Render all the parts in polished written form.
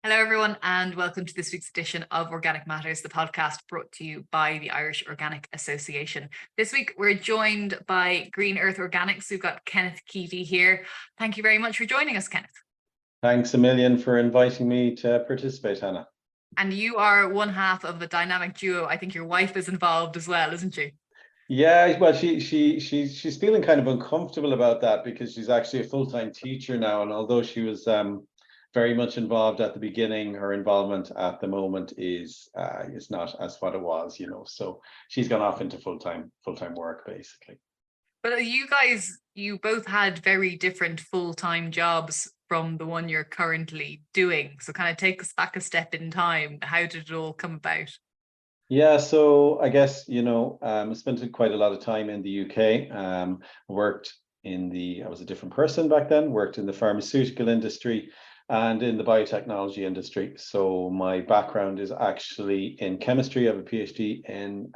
Hello, everyone, and welcome to this week's edition of Organic Matters, the podcast brought to you by the Irish Organic Association. This week, we're joined by Green Earth Organics. We've got Kenneth Keavy here. Thank you very much for joining us, Kenneth. Thanks a million for inviting me to participate, Hannah. And you are one half of a dynamic duo. I think your wife is involved as well, isn't she? Yeah, well, she's feeling kind of uncomfortable about that because she's actually a full-time teacher now, and although she was very much involved at the beginning, her involvement at the moment is not as what it was, So she's gone off into full-time work basically. But you guys, you both had very different full-time jobs from the one you're currently doing. So kind of take us back a step in time. How did it all come about? Yeah, so I guess, I spent quite a lot of time in the UK, worked I was a different person back then, worked in the pharmaceutical industry and in the biotechnology industry. So my background is actually in chemistry. I have a PhD in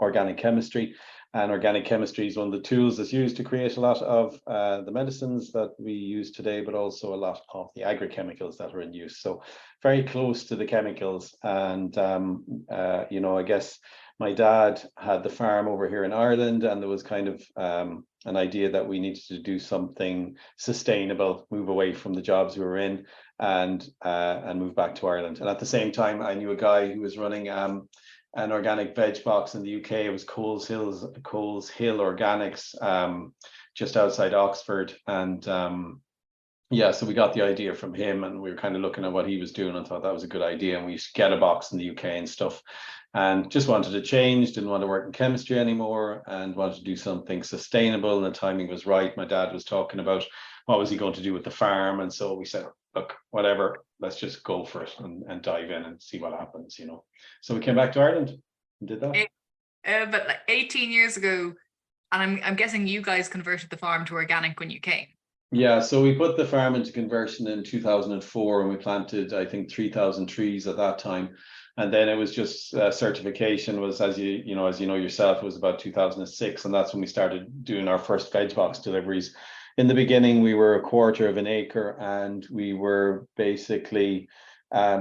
organic chemistry. And organic chemistry is one of the tools that's used to create a lot of the medicines that we use today, but also a lot of the agrochemicals that are in use. So very close to the chemicals. And, I guess my dad had the farm over here in Ireland, and there was kind of an idea that we needed to do something sustainable, move away from the jobs we were in and move back to Ireland. And at the same time, I knew a guy who was running an organic veg box in the UK. It was Coles Hill Organics, just outside Oxford. And so we got the idea from him, and we were kind of looking at what he was doing and thought that was a good idea. And we used to get a box in the UK and stuff, and just wanted to change, didn't want to work in chemistry anymore, and wanted to do something sustainable. And the timing was right. My dad was talking about what was he going to do with the farm. And so we said, look, whatever, let's just go for it and dive in and see what happens, So we came back to Ireland and did that. But like 18 years ago, and I'm guessing you guys converted the farm to organic when you came. Yeah, so we put the farm into conversion in 2004, and we planted, I think, 3,000 trees at that time. And then it was just certification was, as you know yourself, it was about 2006, and that's when we started doing our first veg box deliveries. In the beginning, we were a quarter of an acre, and we were basically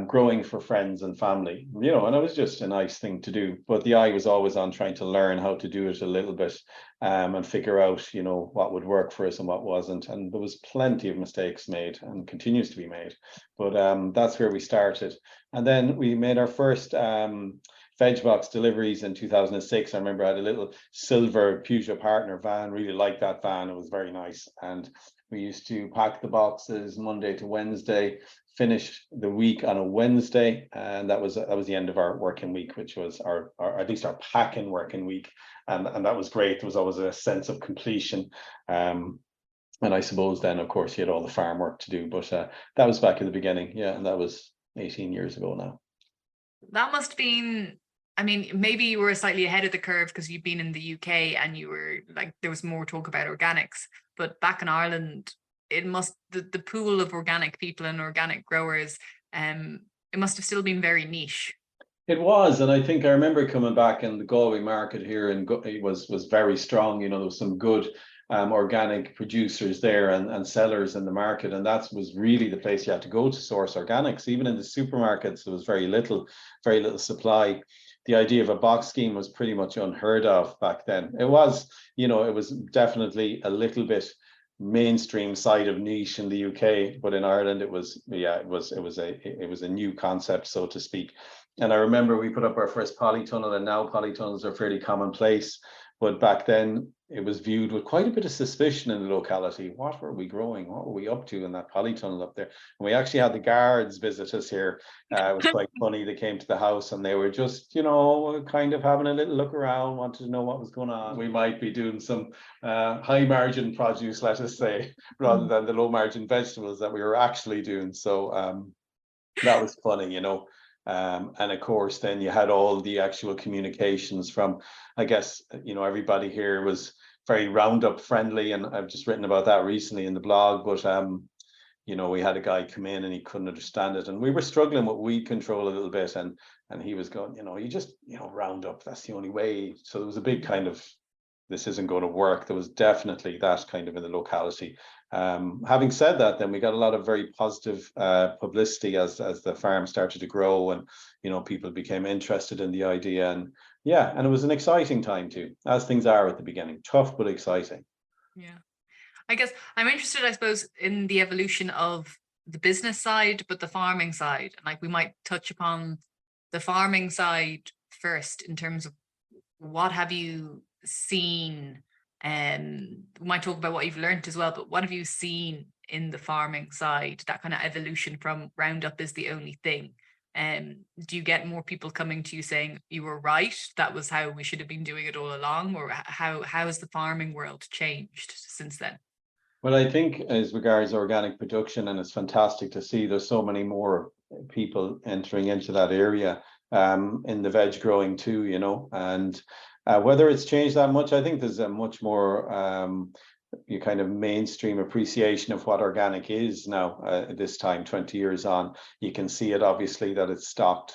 growing for friends and family, and it was just a nice thing to do. But the eye was always on trying to learn how to do it a little bit and figure out, what would work for us and what wasn't. And there was plenty of mistakes made and continues to be made. But that's where we started. And then we made our first veg box deliveries in 2006. I remember I had a little silver Peugeot Partner van, really liked that van. It was very nice. And we used to pack the boxes Monday to Wednesday, finish the week on a Wednesday, and that was the end of our working week, which was our at least our packing working week, and that was great. There was always a sense of completion, and I suppose then, of course, you had all the farm work to do, but that was back in the beginning, yeah, and that was 18 years ago now. That must have been, I mean, maybe you were slightly ahead of the curve because you've been in the UK and you were like, there was more talk about organics, but back in Ireland, the pool of organic people and organic growers, it must have still been very niche. It was, and I think I remember coming back, and the Galway market here and it was very strong. There was some good organic producers there and sellers in the market, and that was really the place you had to go to source organics. Even in the supermarkets, there was very little supply. The idea of a box scheme was pretty much unheard of back then. It was, it was definitely a little bit mainstream side of niche in the UK, but in Ireland it was a new concept, so to speak. And I remember we put up our first polytunnel, and now polytunnels are fairly commonplace, but back then it was viewed with quite a bit of suspicion in the locality. What were we growing? What were we up to in that polytunnel up there? And we actually had the guards visit us here. It was quite funny. They came to the house and they were just, kind of having a little look around, wanted to know what was going on. We might be doing some high margin produce, let us say, rather than the low margin vegetables that we were actually doing. So that was funny, and of course, then you had all the actual communications from, I guess, everybody here was very Roundup friendly, and I've just written about that recently in the blog. But we had a guy come in and he couldn't understand it, and we were struggling with weed control a little bit, and he was going, you just Roundup, that's the only way. So there was a big kind of this isn't going to work. There was definitely that kind of in the locality. Having said that, then we got a lot of very positive publicity as the farm started to grow, and people became interested in the idea, and and it was an exciting time too, as things are at the beginning. Tough but exciting. Yeah, I guess I'm interested, I suppose, in the evolution of the business side, but the farming side. Like, we might touch upon the farming side first in terms of what have you seen, and we might talk about what you've learned as well, but what have you seen in the farming side, that kind of evolution from Roundup is the only thing? Do you get more people coming to you saying you were right, that was how we should have been doing it all along, or how has the farming world changed since then? Well, I think as regards organic production, and it's fantastic to see there's so many more people entering into that area, in the veg growing too, and whether it's changed that much, I think there's a much more you kind of mainstream appreciation of what organic is now, this time 20 years on. You can see it obviously that it's stocked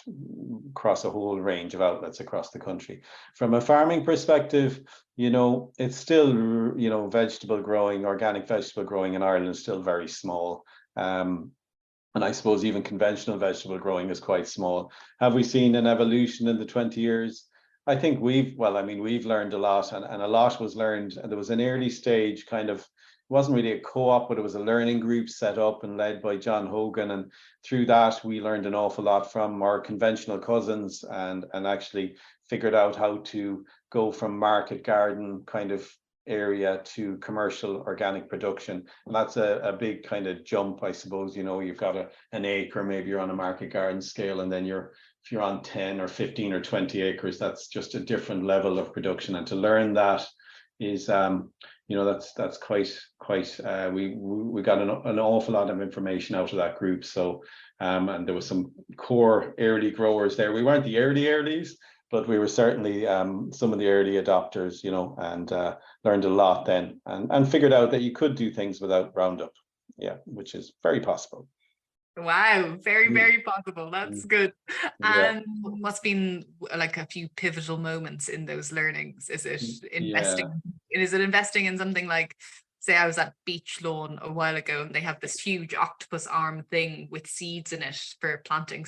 across a whole range of outlets across the country. From a farming perspective, it's still, vegetable growing, organic vegetable growing in Ireland is still very small. And I suppose even conventional vegetable growing is quite small. Have we seen an evolution in the 20 years? I think we've learned a lot, and a lot was learned. There was an early stage kind of, it wasn't really a co-op, but it was a learning group set up and led by John Hogan. And through that, we learned an awful lot from our conventional cousins, and actually figured out how to go from market garden kind of area to commercial organic production. And that's a big kind of jump, I suppose. You've got an acre, maybe you're on a market garden scale, and then if you're on 10 or 15 or 20 acres, that's just a different level of production. And to learn that is, that's quite we got an awful lot of information out of that group. So and there was some core early growers there. We weren't the earlies, but we were certainly some of the early adopters, and learned a lot then, and figured out that you could do things without Roundup, which is very possible. Wow, very, very possible. That's good. Yeah. And what's been like a few pivotal moments in those learnings? Is it investing? Is it investing in something like, say, I was at Beach Lawn a while ago, and they have this huge octopus arm thing with seeds in it for planting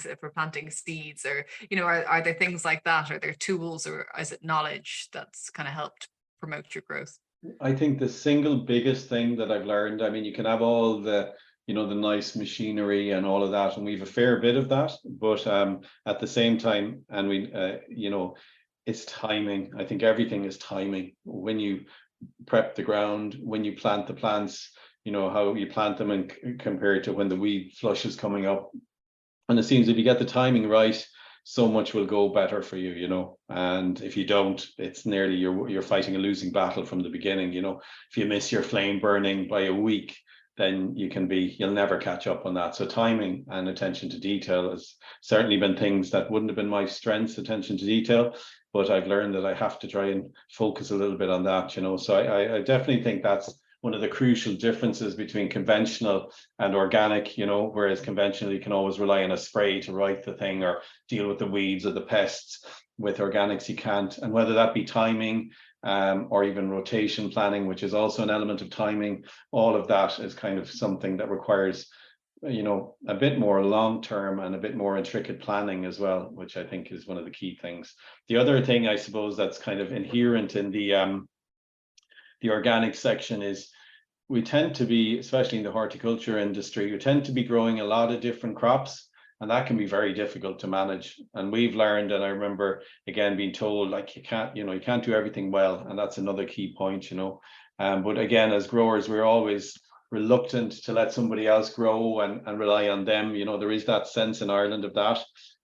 seeds, or are there things like that? Are there tools, or is it knowledge that's kind of helped promote your growth? I think the single biggest thing that I've learned, you can have all the the nice machinery and all of that, and we have a fair bit of that, but at the same time, and it's timing. I think everything is timing. When you prep the ground, when you plant the plants, how you plant them, and compared to when the weed flush is coming up. And it seems if you get the timing right, so much will go better for you, and if you don't, it's nearly you're fighting a losing battle from the beginning. If you miss your flame burning by a week, then you'll never catch up on that. So timing and attention to detail has certainly been things that wouldn't have been my strengths, attention to detail, but I've learned that I have to try and focus a little bit on that, So I definitely think that's one of the crucial differences between conventional and organic, whereas conventional, you can always rely on a spray to right the thing or deal with the weeds or the pests. With organics, you can't. And whether that be timing, or even rotation planning, which is also an element of timing, all of that is kind of something that requires, a bit more long-term and a bit more intricate planning as well, which I think is one of the key things. The other thing, I suppose, that's kind of inherent in the organic section is we tend to be, especially in the horticulture industry, we tend to be growing a lot of different crops, and that can be very difficult to manage. And we've learned, and I remember again being told, like, you can't do everything well, and that's another key point, but again, as growers, we're always reluctant to let somebody else grow and rely on them. There is that sense in Ireland of that,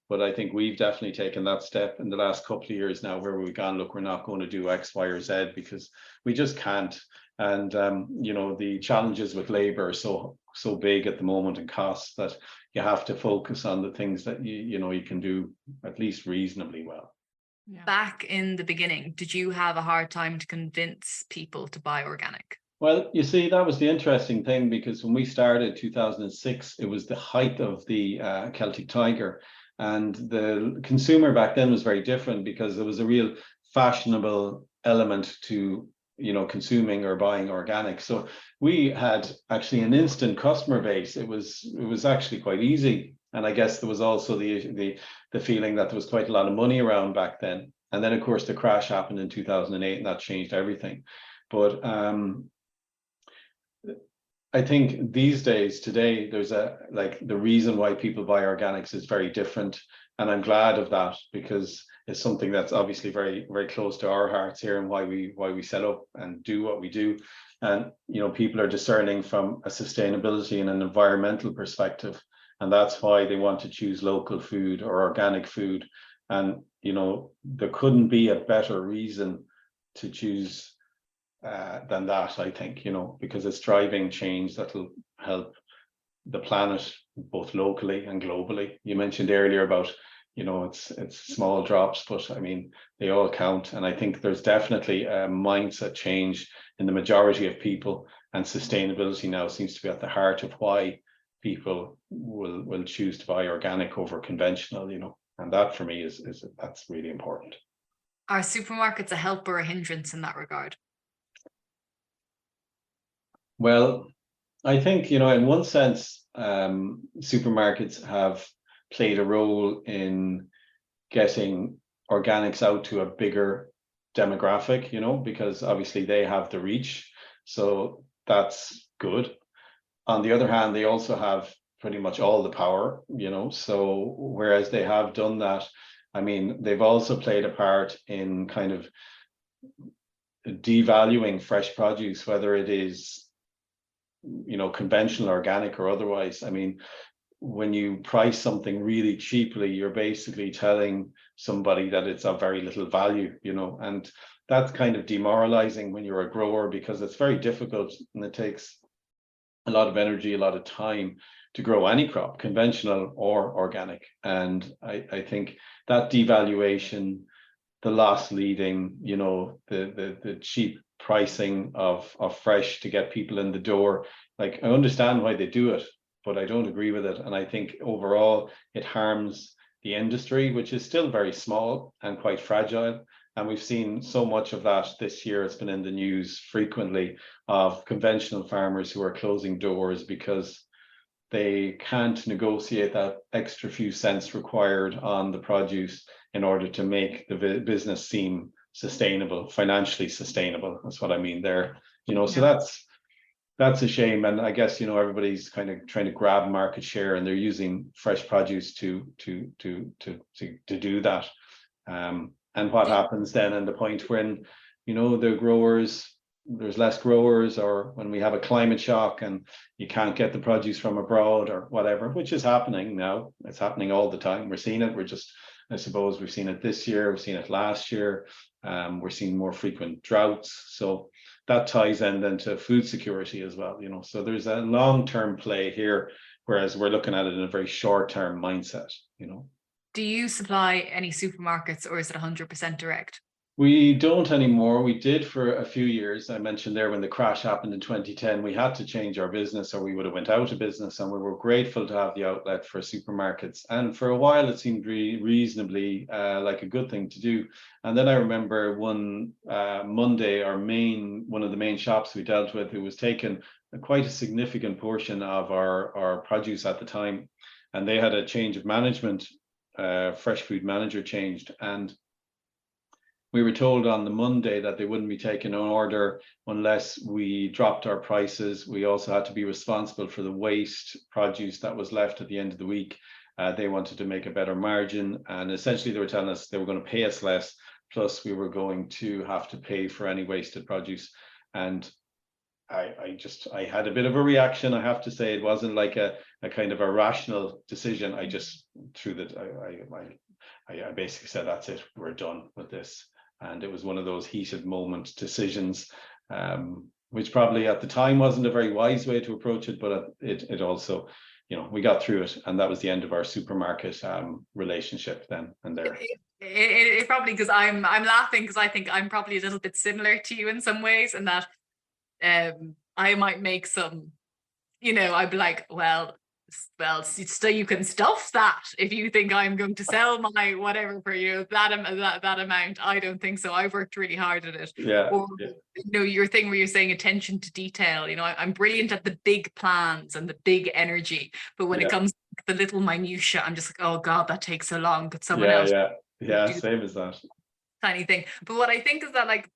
but I think we've definitely taken that step in the last couple of years now, where we've gone, look, we're not going to do X, Y, or Z, because we just can't. And the challenges with labor are so big at the moment, and costs, that you have to focus on the things that you can do at least reasonably well. Yeah. Back in the beginning, did you have a hard time to convince people to buy organic? Well, you see, that was the interesting thing, because when we started 2006, it was the height of the Celtic Tiger, and the consumer back then was very different, because there was a real fashionable element to, you know, consuming or buying organic. So we had actually an instant customer base. It was actually quite easy. And I guess there was also the feeling that there was quite a lot of money around back then. And then of course the crash happened in 2008 and that changed everything. But I think these days, today, there's the reason why people buy organics is very different. And I'm glad of that, because it's something that's obviously very, very close to our hearts here, and why we set up and do what we do. And, you know, people are discerning from a sustainability and an environmental perspective. And that's why they want to choose local food or organic food. And, you know, there couldn't be a better reason to choose than that, I think, you know, because it's driving change that'll help the planet both locally and globally. You mentioned earlier about, you know, it's small drops, but I mean, they all count. And I think there's definitely a mindset change in the majority of people, and sustainability now seems to be at the heart of why people will choose to buy organic over conventional, you know, and that for me is that's really important. Are supermarkets a help or a hindrance in that regard? Well, I think, you know, in one sense, supermarkets have played a role in getting organics out to a bigger demographic, you know, because obviously they have the reach. So that's good. On the other hand, they also have pretty much all the power, you know, so whereas they have done that, I mean, they've also played a part in kind of devaluing fresh produce, whether it is, you know, conventional, organic, or otherwise. I mean, when you price something really cheaply, you're basically telling somebody that it's of very little value, you know, and that's kind of demoralizing when you're a grower, because it's very difficult and it takes a lot of energy, a lot of time to grow any crop, conventional or organic. And I think that devaluation, the loss leading, you know, the cheap pricing of fresh to get people in the door, like, I understand why they do it, but I don't agree with it. And I think overall it harms the industry, which is still very small and quite fragile. And we've seen so much of that this year. It's been in the news frequently, of conventional farmers who are closing doors because they can't negotiate that extra few cents required on the produce in order to make the business seem sustainable, financially sustainable. That's what I mean there, you know. So that's a shame. And I guess, you know, everybody's kind of trying to grab market share, and they're using fresh produce to do that. And what happens then, and the point when, you know, the growers, there's less growers, or when we have a climate shock and you can't get the produce from abroad or whatever, which is happening now. It's happening all the time. We're seeing it. We're just, I suppose we've seen it this year, we've seen it last year. We're seeing more frequent droughts. So that ties in then to food security as well, you know. So there's a long-term play here, whereas we're looking at it in a very short-term mindset, you know. Do you supply any supermarkets, or is it 100% direct? We don't anymore. We did for a few years. I mentioned there, when the crash happened in 2010, we had to change our business, or we would have went out of business, and we were grateful to have the outlet for supermarkets. And for a while it seemed reasonably like a good thing to do. And then I remember one Monday, one of the main shops we dealt with, who was taking quite a significant portion of our produce at the time, and they had a change of management. Fresh food manager changed, and we were told on the Monday that they wouldn't be taking an order unless we dropped our prices. We also had to be responsible for the waste produce that was left at the end of the week. They wanted to make a better margin, and essentially they were telling us they were going to pay us less, plus we were going to have to pay for any wasted produce. And I had a bit of a reaction, I have to say. It wasn't like a kind of a rational decision. I just threw that. I basically said, that's it, we're done with this. And it was one of those heated moment decisions, which probably at the time wasn't a very wise way to approach it, but it also, you know, we got through it, and that was the end of our supermarket relationship then and there. It probably, because I'm laughing because I think I'm probably a little bit similar to you in some ways, and that I might make some, you know, I'd be like, well, Well, so you can stuff that if you think I'm going to sell my whatever for you that amount. I don't think so. I've worked really hard at it. Yeah, Or yeah, your thing where you're saying attention to detail. I'm brilliant at the big plans and the big energy, but when it yeah, comes to the little minutia, I'm just like, oh God, that takes so long. Could someone yeah, else yeah, yeah. do the Same as that. tiny thing? But what I think is that, like,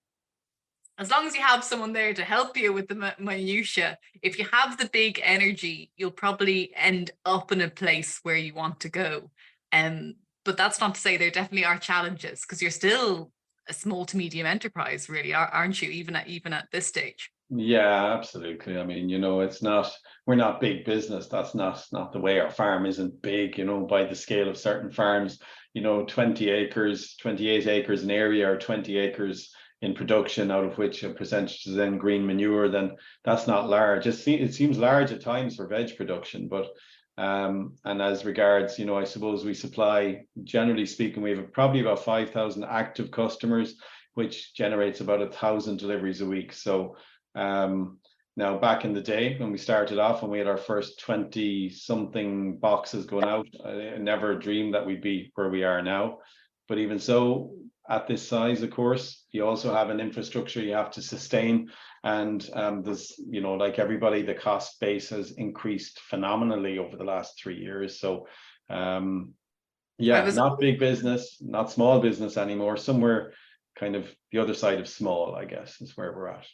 as long as you have someone there to help you with the minutia, if you have the big energy, you'll probably end up in a place where you want to go. Um, but that's not to say there definitely are challenges, because you're still a small to medium enterprise, really, aren't you? Even at this stage. Yeah, absolutely. I mean, we're not big business. That's not the way. Our farm isn't big, by the scale of certain farms, 20 acres, 28 acres in area, or 20 acres in production, out of which a percentage is then green manure, then that's not large. It seems large at times for veg production, but and as regards, I suppose we supply, generally speaking, we have probably about 5,000 active customers, which generates about 1,000 deliveries a week. So now, back in the day when we started off and we had our first 20 something boxes going out, I never dreamed that we'd be where we are now. But even so, at this size, of course, you also have an infrastructure you have to sustain. And there's, like everybody, the cost base has increased phenomenally over the last 3 years. So I yeah, was not big business, not small business anymore. Somewhere kind of the other side of small, I guess, is where we're at.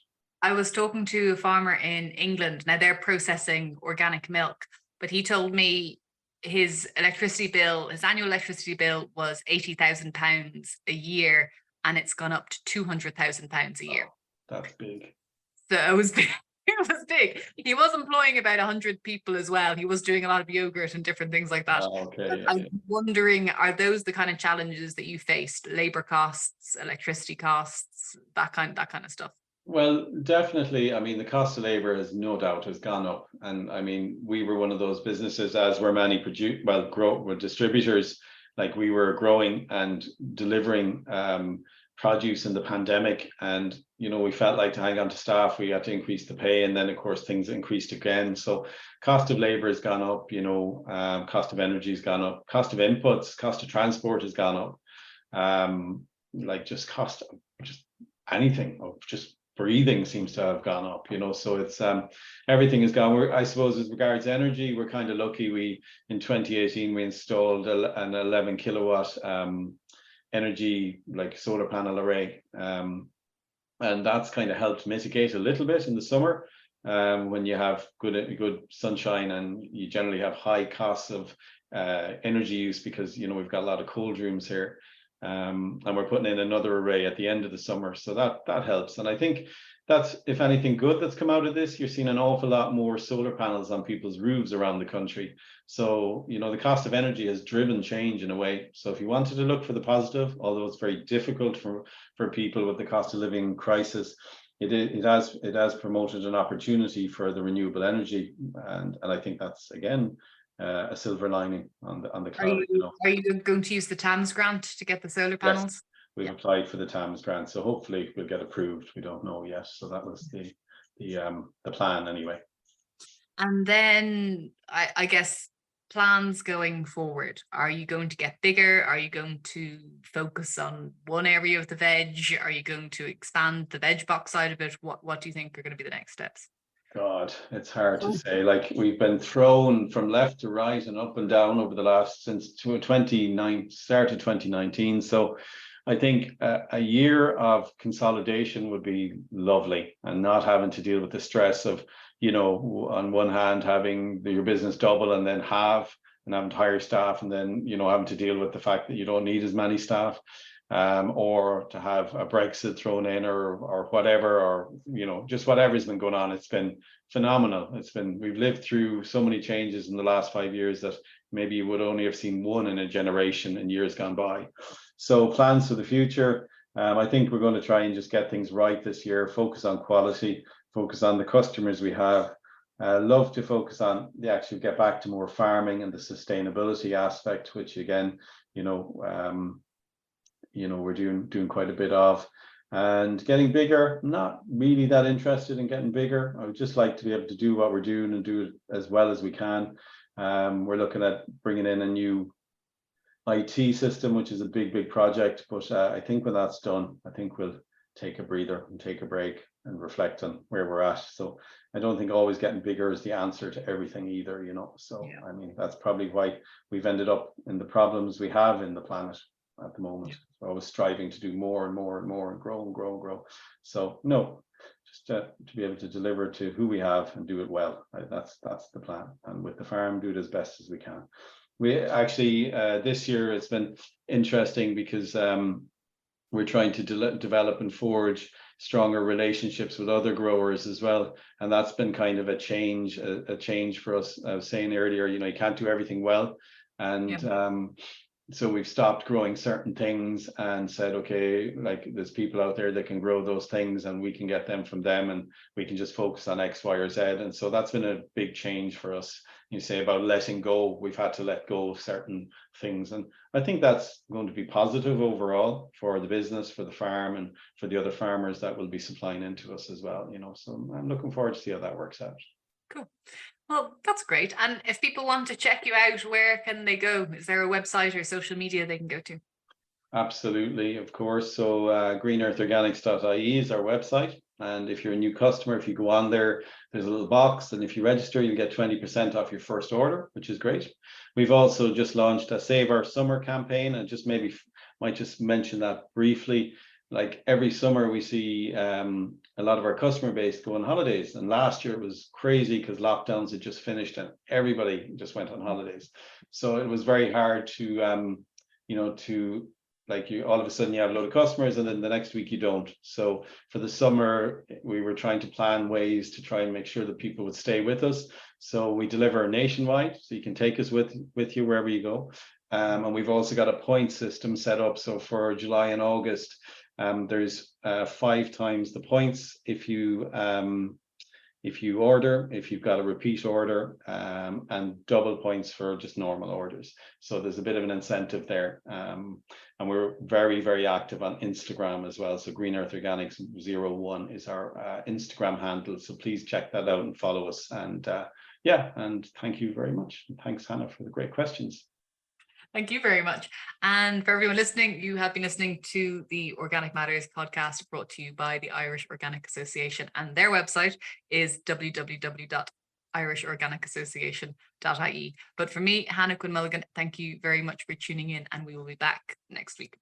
I was talking to a farmer in England. Now they're processing organic milk, but he told me his annual electricity bill was £80,000 a year, and it's gone up to £200,000 a year. That's big. So it was big. It was big. He was employing about 100 people as well. He was doing a lot of yogurt and different things like that. But Okay. I'm wondering, are those the kind of challenges that you faced? Labor costs, electricity costs, that kind of stuff. Well, definitely. I mean, the cost of labor has no doubt has gone up, and I mean, we were one of those businesses, as were many distributors. Like, we were growing and delivering produce in the pandemic, and we felt like, to hang on to staff, we had to increase the pay, and then of course things increased again. So cost of labor has gone up. Cost of energy has gone up. Cost of inputs, cost of transport has gone up. Like, just cost of just anything, of just breathing seems to have gone up, so it's everything has gone. I suppose, as regards energy, we're kind of lucky. In 2018 we installed an 11 kilowatt energy, like, solar panel array, and that's kind of helped mitigate a little bit in the summer, when you have good sunshine, and you generally have high costs of energy use, because we've got a lot of cold rooms here. And we're putting in another array at the end of the summer, so that helps. And I think that's, if anything good that's come out of this, you're seeing an awful lot more solar panels on people's roofs around the country. So the cost of energy has driven change in a way. So if you wanted to look for the positive, although it's very difficult for people with the cost of living crisis, it has promoted an opportunity for the renewable energy, and I think that's, again, a silver lining on the Are cloud. you going to use the TAMS grant to get the solar Yes, panels? we've Yeah. applied for the TAMS grant, so hopefully we'll get approved. We don't know yet. So that was the plan anyway. And then I guess plans going forward. Are you going to get bigger? Are you going to focus on one area of the veg? Are you going to expand the veg box side of it? What do you think are going to be the next steps? God, it's hard to say. Like, we've been thrown from left to right and up and down over the last, since 2019. So I think a year of consolidation would be lovely, and not having to deal with the stress of, on one hand, having your business double and then halve, and having to hire staff, and then, having to deal with the fact that you don't need as many staff. Or to have a Brexit thrown in, or whatever, or just whatever's been going on. It's been phenomenal. We've lived through so many changes in the last 5 years that maybe you would only have seen one in a generation in years gone by. So plans for the future, I think we're going to try and just get things right this year, focus on quality, focus on the customers we have. Love to focus on get back to more farming and the sustainability aspect, which, again, we're doing quite a bit of, and getting bigger. Not really that interested in getting bigger. I would just like to be able to do what we're doing and do it as well as we can. We're looking at bringing in a new IT system, which is a big project. But I think when that's done, I think we'll take a breather and take a break and reflect on where we're at. So I don't think always getting bigger is the answer to everything either, you know. So Yeah. I mean, that's probably why we've ended up in the problems we have in the planet at the moment. We're always striving to do more and more and more and grow and grow and grow. So no, just to be able to deliver to who we have and do it well. Right? That's the plan. And with the farm, do it as best as we can. We actually this year it's been interesting because we're trying to develop and forge stronger relationships with other growers as well, and that's been kind of a change for us. I was saying earlier, you know, you can't do everything well, and so we've stopped growing certain things and said, okay, like there's people out there that can grow those things and we can get them from them and we can just focus on X, Y, or Z. And so that's been a big change for us. You say about letting go, we've had to let go of certain things. And I think that's going to be positive overall for the business, for the farm, and for the other farmers that will be supplying into us as well, you know. So I'm looking forward to see how that works out. Cool. Well, that's great. And if people want to check you out, where can they go? Is there a website or social media they can go to? Absolutely, of course. So greenearthorganics.ie is our website. And if you're a new customer, if you go on there, there's a little box. And if you register, you'll get 20% off your first order, which is great. We've also just launched a Save Our Summer campaign, and just maybe might just mention that briefly. Like every summer we see a lot of our customer base go on holidays, and last year it was crazy because lockdowns had just finished and everybody just went on holidays. So it was very hard to you know, to like you all of a sudden you have a load of customers and then the next week you don't. So for the summer we were trying to plan ways to try and make sure that people would stay with us. So we deliver nationwide, so you can take us with you wherever you go. And we've also got a point system set up. So for July and August, there's 5 times the points if you order, if you've got a repeat order, and double points for just normal orders. So there's a bit of an incentive there. And we're very active on Instagram as well. So Green Earth Organics 01 is our Instagram handle. So please check that out and follow us. And yeah, and thank you very much. And thanks, Hannah, for the great questions. Thank you very much. And for everyone listening, you have been listening to the Organic Matters podcast brought to you by the Irish Organic Association, and their website is www.irishorganicassociation.ie. But for me, Hannah Quinn Mulligan, thank you very much for tuning in, and we will be back next week.